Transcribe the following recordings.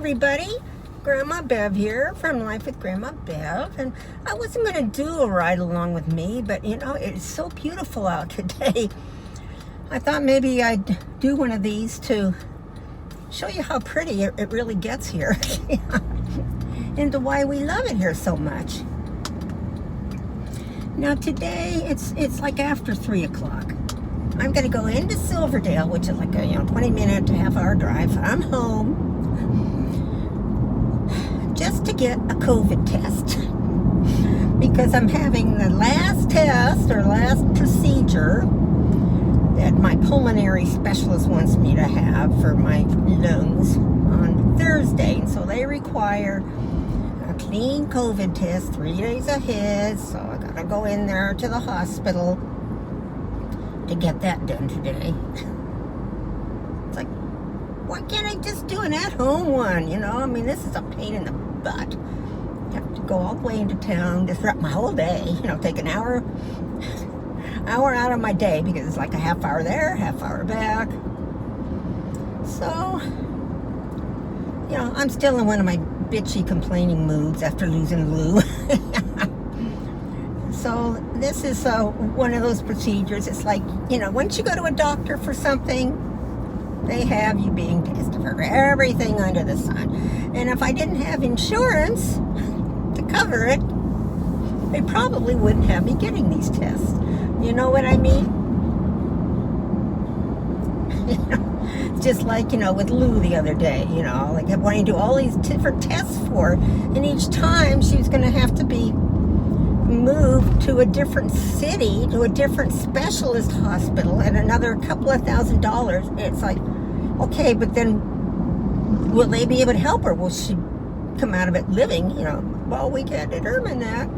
everybody, Grandma Bev here from Life with Grandma Bev, and I wasn't going to do a ride along with me, but you know, it's so beautiful out today. I thought maybe I'd do one of these to show you how pretty it really gets here and why we love it here so much. Now today it's like after 3 o'clock. I'm going to go into Silverdale, which is like a 20-minute to half-hour drive from home, just to get a COVID test, because I'm having the last test or last procedure that my pulmonary specialist wants me to have for my lungs on Thursday, and so they require a clean COVID test 3 days ahead, so I gotta go in there to the hospital to get that done today. It's like, why can't I just do an at-home one, I mean, this is a pain in the butt. I have to go all the way into town, disrupt my whole day, take an hour out of my day, because it's like a half hour there, half hour back. So, I'm still in one of my bitchy complaining moods after losing Lou. So this is one of those procedures. It's like, once you go to a doctor for something, they have you being tested for everything under the sun. And if I didn't have insurance to cover it, they probably wouldn't have me getting these tests. You know what I mean? Just like, with Lou the other day, like I wanted to do all these different tests for her, and each time she was going to have to be moved to a different city, to a different specialist hospital, and another couple of $1,000s. It's like, okay, but then will they be able to help her? Will she come out of it living? Well, we can't determine that.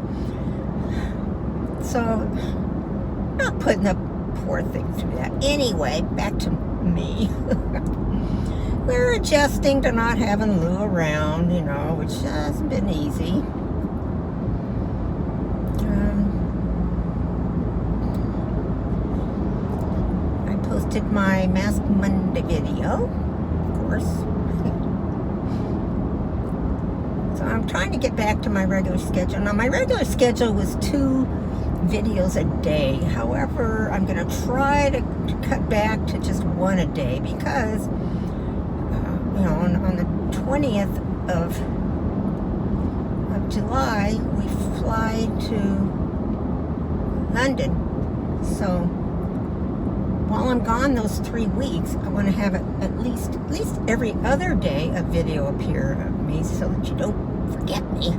So, not putting the poor thing through that. Anyway, back to me. We're adjusting to not having Lou around, which hasn't been easy. Posted my Mask Monday video, of course. So I'm trying to get back to my regular schedule. Now, my regular schedule was 2 videos a day. However, I'm going to try to cut back to just 1 a day, because, on the 20th of July, we fly to London. So while I'm gone those 3 weeks, I want to have at least every other day a video appear of me, so that you don't forget me.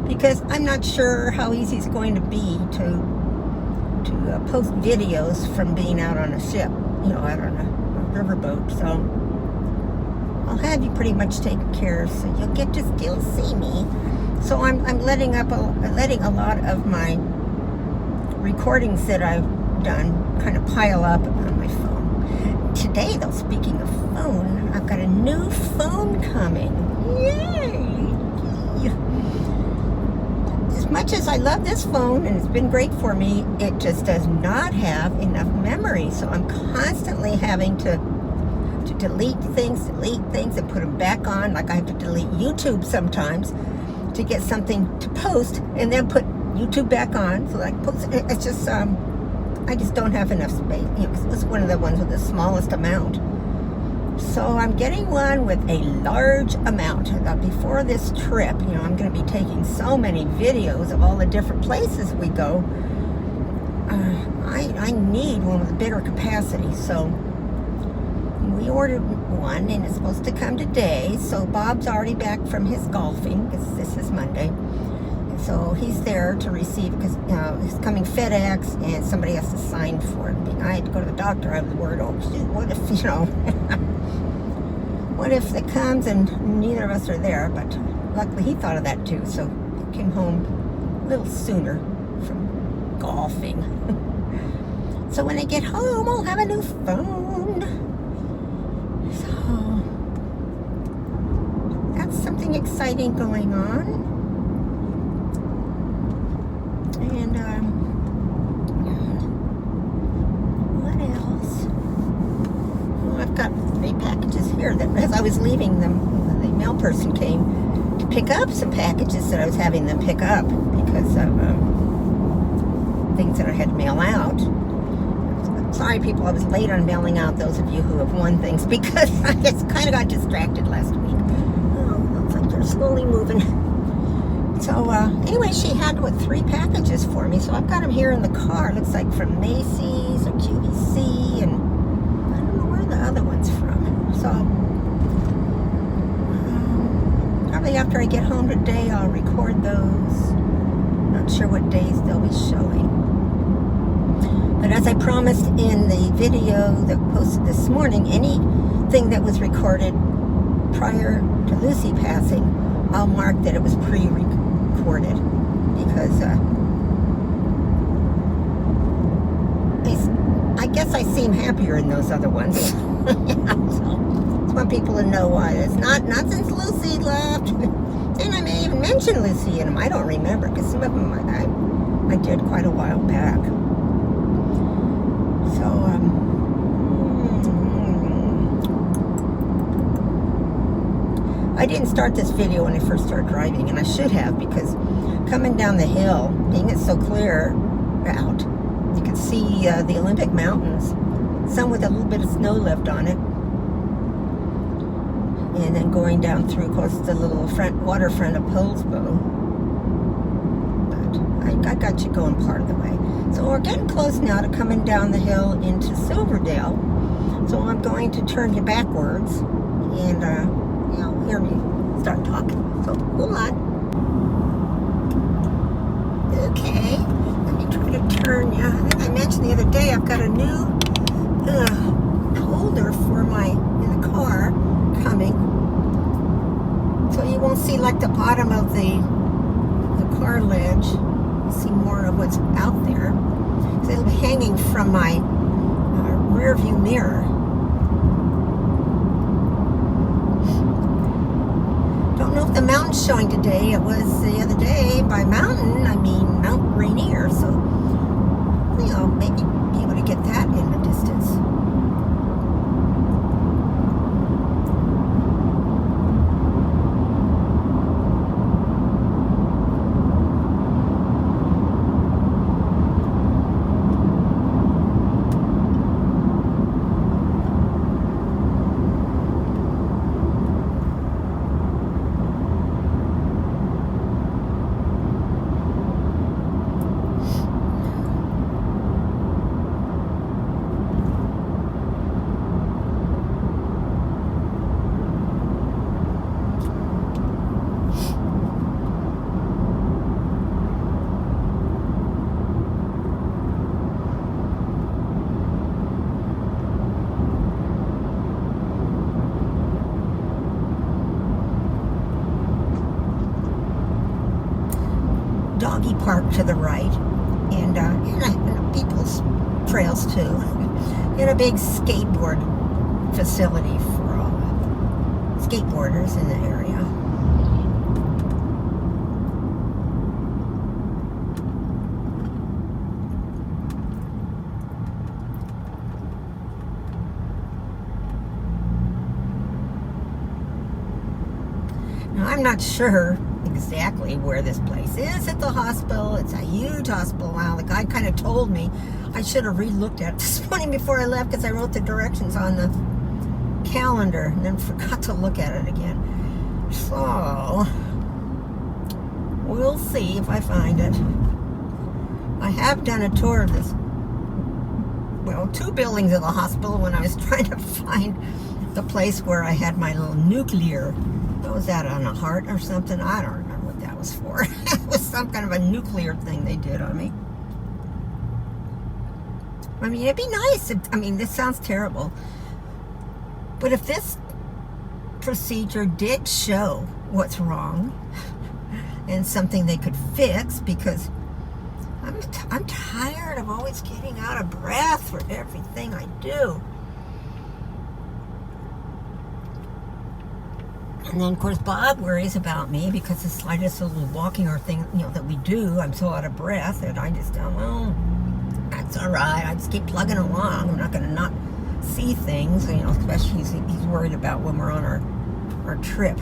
Because I'm not sure how easy it's going to be to post videos from being out on a ship, out on a riverboat. So I'll have you pretty much taken care of, so you'll get to still see me. So I'm letting a lot of my recordings that I've done kind of pile up on my phone. Today, though, speaking of phone, I've got a new phone coming. Yay! As much as I love this phone, and it's been great for me, it just does not have enough memory. So I'm constantly having to delete things and put them back on. Like I have to delete YouTube sometimes to get something to post, and then put YouTube back on. So like, it's just I just don't have enough space. It's one of the ones with the smallest amount. So I'm getting one with a large amount. Now, before this trip, I'm going to be taking so many videos of all the different places we go. I need one with a bigger capacity. So we ordered one, and it's supposed to come today. So Bob's already back from his golfing, because this is Monday. So he's there to receive, because he's coming FedEx, and somebody has to sign for it. I had to go to the doctor. I was worried, what if, what if it comes and neither of us are there? But luckily he thought of that too, so he came home a little sooner from golfing. So when I get home, I'll have a new phone. So that's something exciting going on. And what else? Well, I've got 3 packages here that, as I was leaving them mail person came to pick up some packages that I was having them pick up because of things that I had to mail out. Sorry, people, I was late on mailing out those of you who have won things because I just kind of got distracted last week. Oh, looks like they're slowly moving. So, anyway, she had, 3 packages for me. So I've got them here in the car. Looks like from Macy's or QVC, and I don't know where the other one's from. So, probably after I get home today, I'll record those. Not sure what days they'll be showing. But as I promised in the video that posted this morning, anything that was recorded prior to Lucy passing, I'll mark that it was pre-recorded because I guess I seem happier in those other ones. Yeah, so I want people to know why. It's not since Lucy left. And I may even mention Lucy in them. I don't remember because some of them I did quite a while back. So, I didn't start this video when I first started driving, and I should have, because coming down the hill, being it's so clear out, you can see the Olympic Mountains, some with a little bit of snow left on it, and then going down through, of course, the little waterfront of Polsbo. But I got you going part of the way. So we're getting close now to coming down the hill into Silverdale. So I'm going to turn you backwards and you'll hear me start talking. So hold on. Okay, let me try to turn you. I think I mentioned the other day I've got a new holder for in the car coming. So you won't see like the bottom of the car ledge. See more of what's out there. So it'll be hanging from my rear view mirror. Don't know if the mountain's showing today. It was the other day. By mountain, I mean Mount Rainier. So, maybe be able to get that in the distance. Doggy park to the right, and people's trails too, and a big skateboard facility for all the skateboarders in the area. Now, I'm not sure exactly where this place is at the hospital. It's a huge hospital. Wow, the guy kind of told me. I should have re-looked at it this morning before I left because I wrote the directions on the calendar and then forgot to look at it again. So, we'll see if I find it. I have done a tour of this, 2 buildings of the hospital when I was trying to find the place where I had my little nuclear. What was that, on a heart or something? I don't remember what that was for. It was some kind of a nuclear thing they did on me. I mean, it'd be nice. This sounds terrible. But if this procedure did show what's wrong and something they could fix, because I'm tired of always getting out of breath for everything I do. And then, of course, Bob worries about me because the slightest little walking or thing, that we do, I'm so out of breath that I just go, well, that's all right. I just keep plugging along. I'm not going to not see things, especially he's worried about when we're on our trip.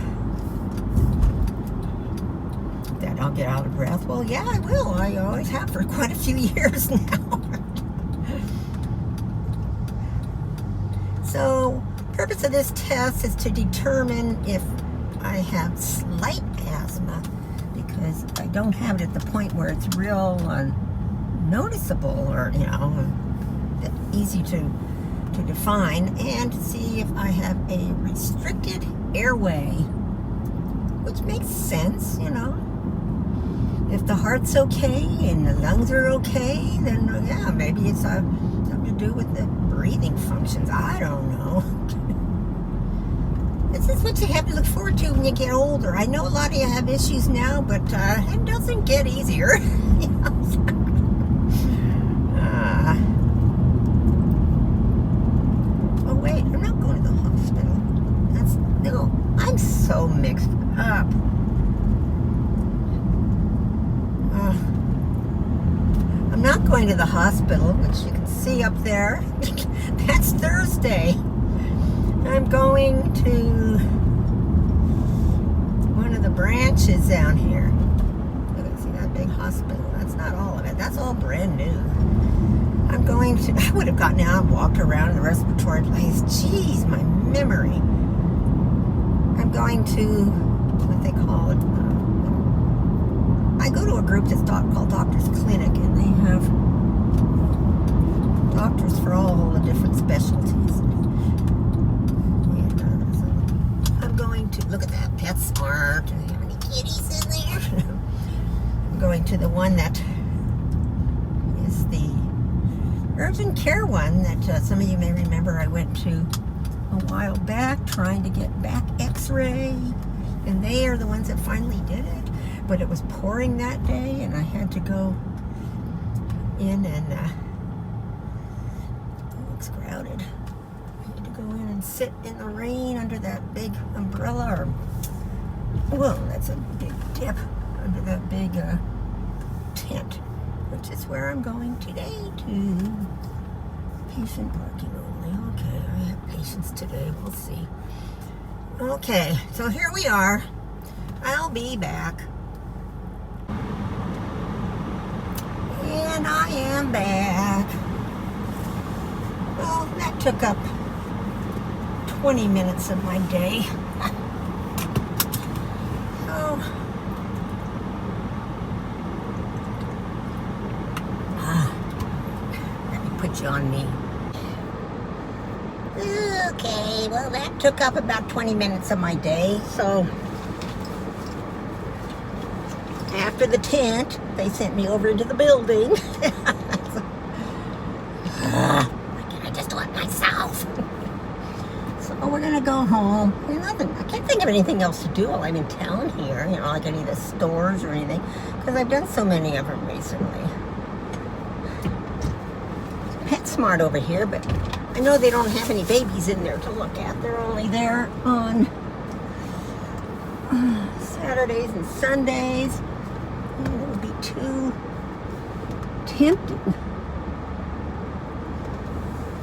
that I'll get out of breath. Well, yeah, I will. I always have for quite a few years now. So, purpose of this test is to determine if I have slight asthma, because I don't have it at the point where it's real noticeable or, easy to define, and to see if I have a restricted airway, which makes sense, If the heart's okay and the lungs are okay, then yeah, maybe it's something to do with the breathing functions. I don't know. This is what you have to look forward to when you get older. I know a lot of you have issues now, but it doesn't get easier. Oh wait, I'm not going to the hospital. I'm so mixed up. I'm not going to the hospital, which you can see up there. That's Thursday. I'm going to one of the branches down here. Look, see that big hospital? That's not all of it. That's all brand new. I would have gotten out and walked around in the respiratory place. Jeez, my memory. I'm going to, what they call it, I go to a group that's called Doctors Clinic, and they have doctors for all the different specialties. And, so I'm going to, look at that, PetSmart. Do they have any kitties in there? I'm going to the one that is the urgent care one that some of you may remember I went to a while back trying to get back x-ray, and they are the ones that finally did it. But it was pouring that day, and I had to go in and it looks crowded. I had to go in and sit in the rain under that big umbrella, that's a big tip, under that big tent, which is where I'm going today to patient parking only. Okay, I have patients today, we'll see. Okay, so here we are. I'll be back. And I am back. Well, that took up 20 minutes of my day. So, let me put you on me. Okay, well, that took up about 20 minutes of my day. So, after the tent, they sent me over into the building. Why can't I just do it myself? So we're gonna go home. I can't think of anything else to do while I'm in town here, like any of the stores or anything, because I've done so many of them recently. PetSmart over here, but I know they don't have any babies in there to look at. They're only there on Saturdays and Sundays. It would be too tempting.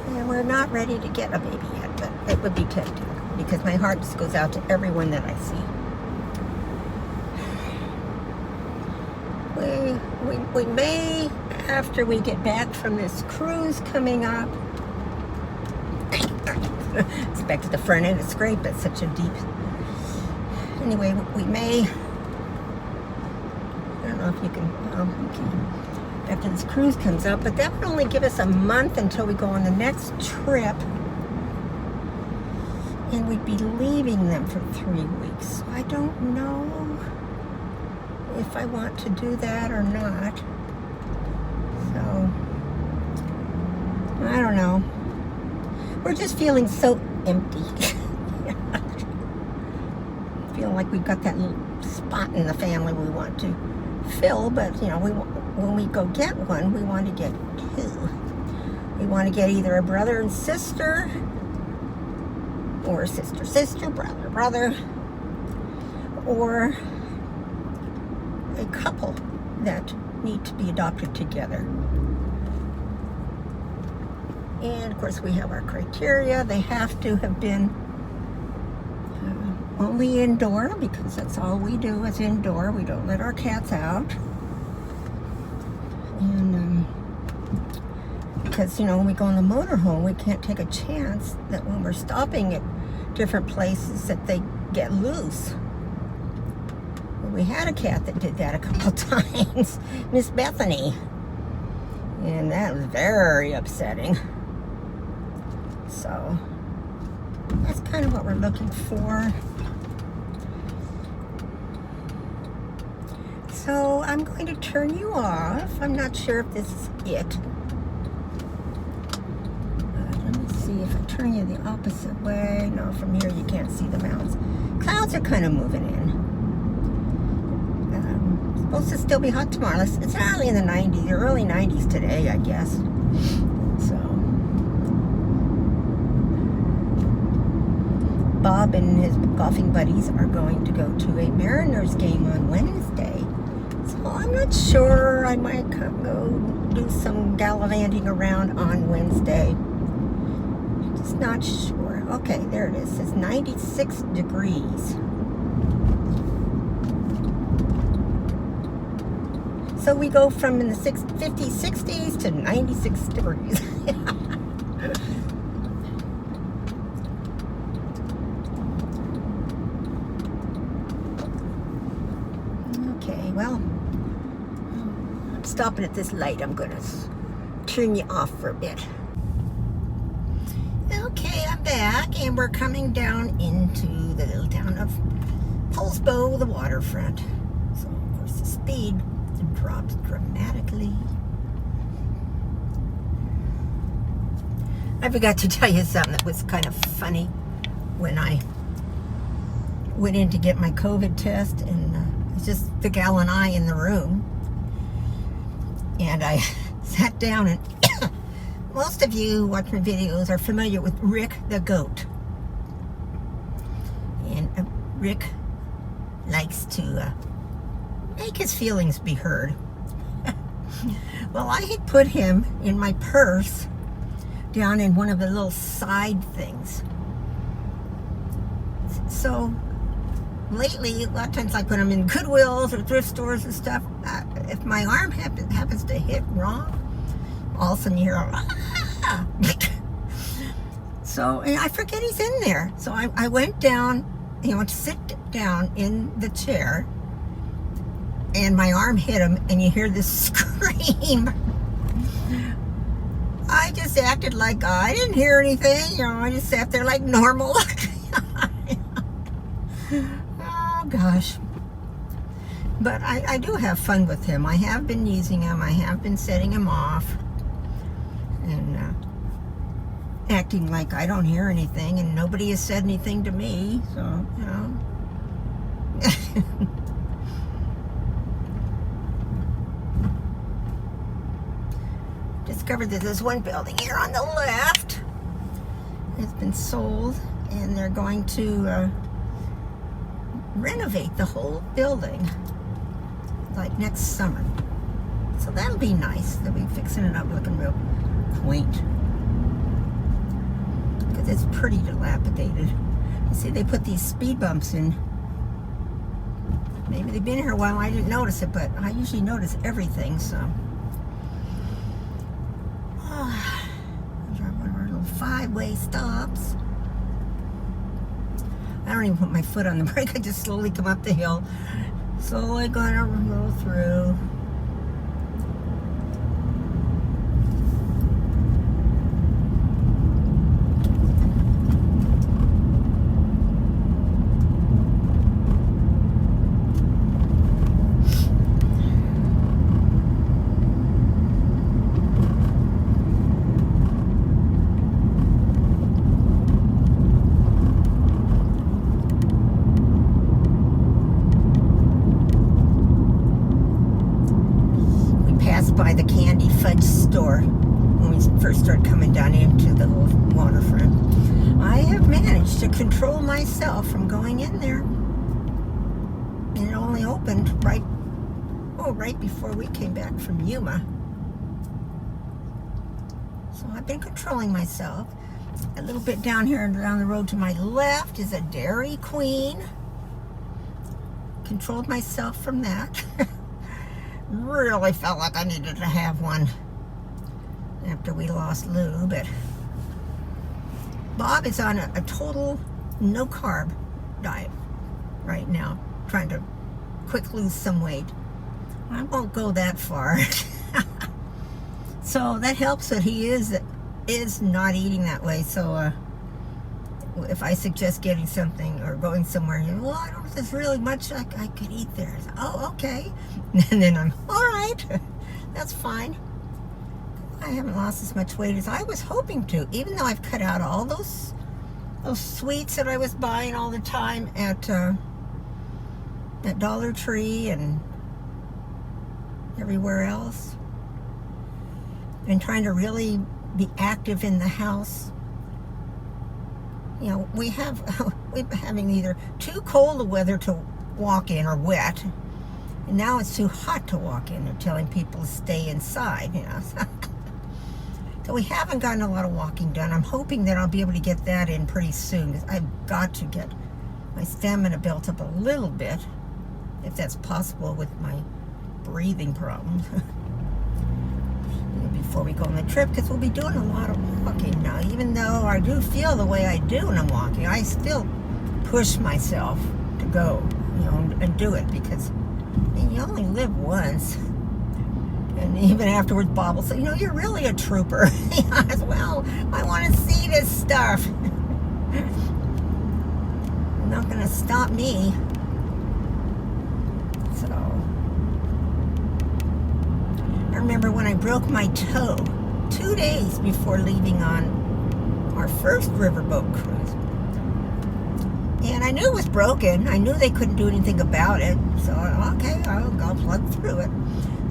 And we're not ready to get a baby yet, but it would be tempting because my heart just goes out to everyone that I see. We may, after we get back from this cruise coming up, it's back to the front end of the scrape. It's such a deep. Anyway, we may. I don't know if you can, after this cruise comes up, but that would only give us a month until we go on the next trip, and we'd be leaving them for 3 weeks. So I don't know if I want to do that or not. So, I don't know. We're just feeling so empty. Feeling like we've got that little spot in the family we want to fill, but when we go get one, we want to get two. We want to get either a brother and sister, or sister, brother, or a couple that need to be adopted together. And of course we have our criteria. They have to have been only indoor, because that's all we do is indoor. We don't let our cats out. And because, you know, when we go in the motorhome, we can't take a chance that when we're stopping at different places that they get loose. We had a cat that did that a couple of times, Miss Bethany, and that was very upsetting. So that's kind of what we're looking for. So I'm going to turn you off. I'm not sure if this is it. Let me see if I turn you the opposite way. No, from here you can't see the mountains. Clouds are kind of moving in. Supposed to still be hot tomorrow. It's early in the 90s, or early 90s today, I guess. So Bob and his golfing buddies are going to go to a Mariners game on Wednesday. So I'm not sure. I might go do some gallivanting around on Wednesday. Just not sure. Okay, there it is. It's 96 degrees. So we go from in the 50s, 60s to 96 degrees. Okay, well, I'm stopping at this light. I'm going to turn you off for a bit. Okay, I'm back, and we're coming down into the little town of Poulsbo, the waterfront. So, of course, the speed drops dramatically. I forgot to tell you something that was kind of funny when I went in to get my COVID test, and it's just the gal and I in the room, and I sat down, and most of you watching videos are familiar with Rick the goat, and Rick likes to make his feelings be heard. Well, I had put him in my purse down in one of the little side things. So lately, a lot of times I put them in Goodwills or thrift stores and stuff. If my arm happens to hit wrong, all of a sudden you hear ah! So, and I forget he's in there. So I went down, you know, to sit down in the chair, and my arm hit him, and you hear this scream. I just acted like I didn't hear anything, you know, I just sat there like normal. Oh gosh. But I do have fun with him. I have been using him, I have been setting him off, and acting like I don't hear anything, and nobody has said anything to me, so, you know. Discovered that there's one building here on the left. It's been sold, and they're going to renovate the whole building like next summer. So that'll be nice. They'll be fixing it up, looking real quaint, because it's pretty dilapidated. You see, they put these speed bumps in. Maybe they've been here a while, I didn't notice it, but I usually notice everything, so. One of our little 5-way stops. I don't even put my foot on the brake, I just slowly come up the hill. Slowly gonna roll through. By the candy fudge store when we first started coming down into the little waterfront. I have managed to control myself from going in there, and it only opened right before we came back from Yuma. So I've been controlling myself. A little bit down here and down the road to my left is a Dairy Queen. Controlled myself from that. Really felt like I needed to have one after we lost Lou, but Bob is on a total no carb diet right now, trying to quick lose some weight. I won't go that far. So that helps that he is not eating that way. So if I suggest getting something or going somewhere, well, I don't know if there's really much I could eat there. So, oh, okay. And then I'm, all right, that's fine. I haven't lost as much weight as I was hoping to, even though I've cut out all those sweets that I was buying all the time at Dollar Tree and everywhere else. Been trying to really be active in the house. You know, we've been having either too cold a weather to walk in or wet, and now it's too hot to walk in. They're telling people to stay inside, you know. So we haven't gotten a lot of walking done. I'm hoping that I'll be able to get that in pretty soon, because I've got to get my stamina built up a little bit, if that's possible with my breathing problems. Before we go on the trip, because we'll be doing a lot of walking now. Even though I do feel the way I do when I'm walking, I still push myself to go, you know, and do it, because I mean, you only live once. And even afterwards, Bob will say, you know, you're really a trooper. As well, I want to see this stuff. Not going to stop me. So I remember when I broke my toe 2 days before leaving on our first riverboat cruise. And I knew it was broken. I knew they couldn't do anything about it. So, okay, I'll plug through it.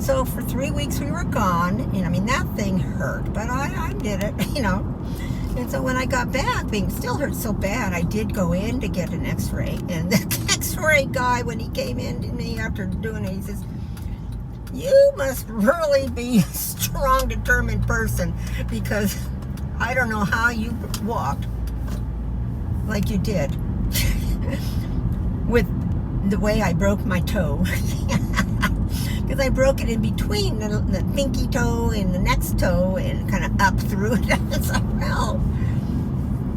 So for 3 weeks we were gone. And I mean, that thing hurt, but I did it, you know. And so when I got back, being still hurt so bad, I did go in to get an x-ray. And the x-ray guy, when he came in to me after doing it, he says, you must really be a strong, determined person, because I don't know how you walked like you did with the way I broke my toe. Because I broke it in between the pinky toe and the next toe and kind of up through it. It's like, well,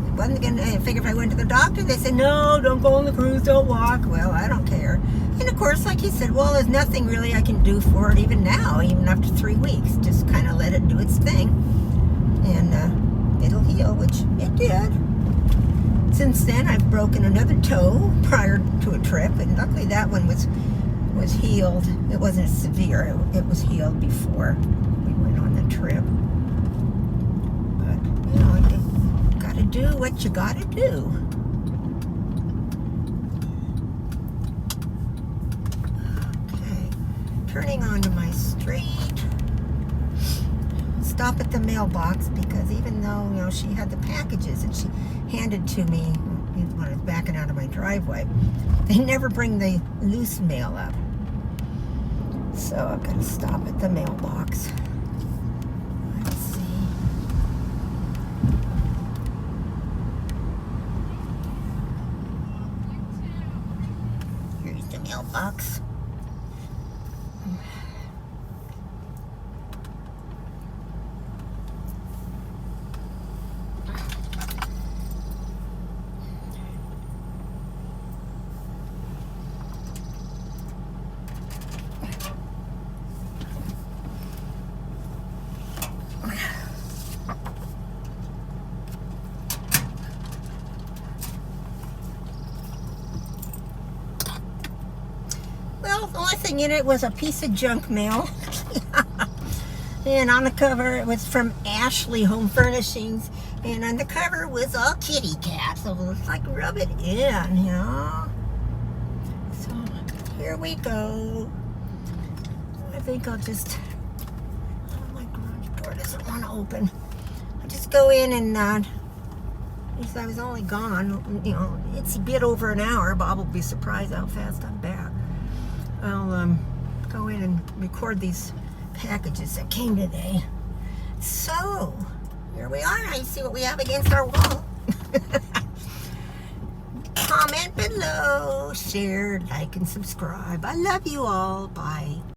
I wasn't going to figure if I went to the doctor. They said, no, don't go on the cruise, don't walk. Well, I don't care. And of course, like he said, well, there's nothing really I can do for it even now, even after 3 weeks. Just kind of let it do its thing. And it'll heal, which it did. Since then, I've broken another toe prior to a trip. And luckily that one was healed. It wasn't severe. It was healed before we went on the trip. But, you know, you got to do what you got to do. Turning onto my street, stop at the mailbox, because even though, you know, she had the packages that she handed to me when I was backing out of my driveway, they never bring the loose mail up. So I've got to stop at the mailbox. Let's see. Here's the mailbox. The only thing in it was a piece of junk mail. And on the cover, it was from Ashley Home Furnishings. And on the cover was a kitty cat. So it's like, rub it in, you know. So here we go. I think I'll just, oh, my garage door doesn't want to open. I'll just go in and, because I was only gone, you know, it's a bit over an hour. Bob will be surprised how fast I'm back. I'll go in and record these packages that came today. So, here we are. I see what we have against our wall. Comment below, share, like, and subscribe. I love you all. Bye.